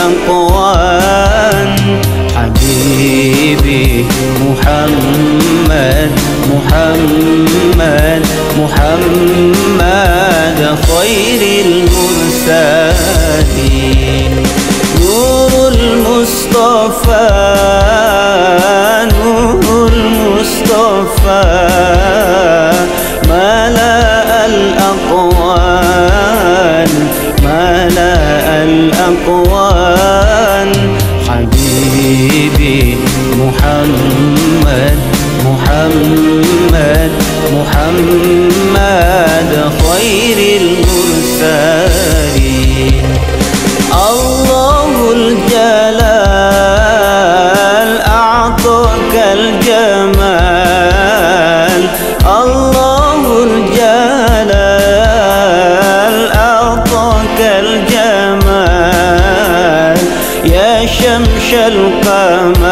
الأقوان حبيبي محمد محمد محمد خير المرسلين. نور المصطفى نور المصطفى ملأ الأقوان ملأ الأقوان حبيبي محمد محمد محمد خير المرسلين. الله الجلال أعطاك الجمال الله الجلال أعطاك الجمال يا شمس القمر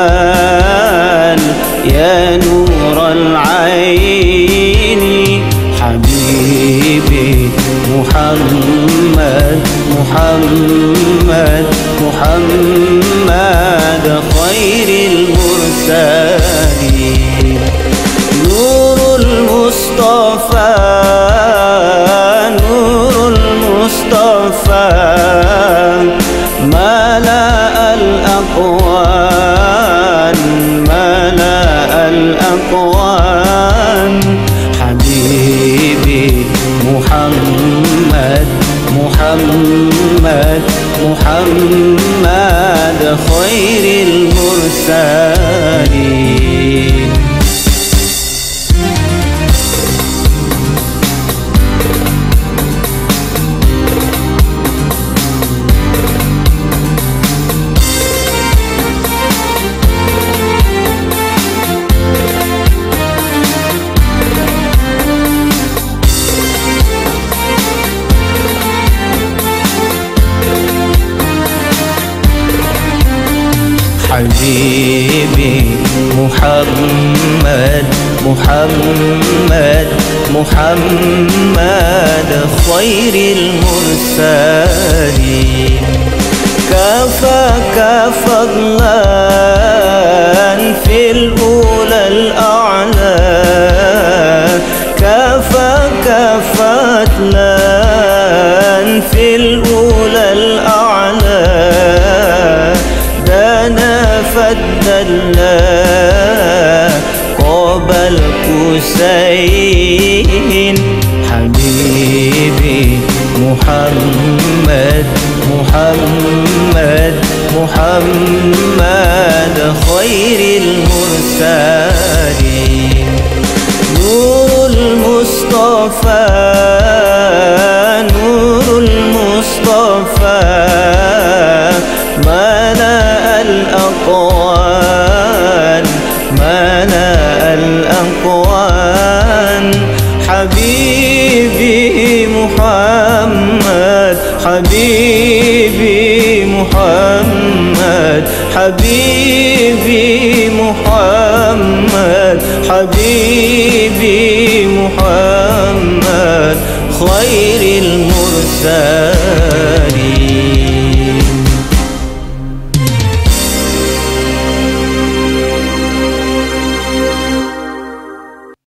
يا نور العين حبيبي محمد محمد محمد خير المرسلين. نور المصطفى نور المصطفى ملأ الأقوان ملأ الأقوان حبيبي محمد محمد محمد خير المرسلين. حبيبي محمد محمد محمد خير المرسلين. كفاك فضلا في الأولى الأعلى كفاك فضلا في الأولى الأعلى دنا فدلا قبل قوسين حبيبي محمد محمد محمد خير المرسلين. نور المصطفى نور المصطفى ملأ الأقوان ملأ الأقوان حبيبي محمد حبيبي محمد حبيبي محمد حبيبي محمد خير المرسلين.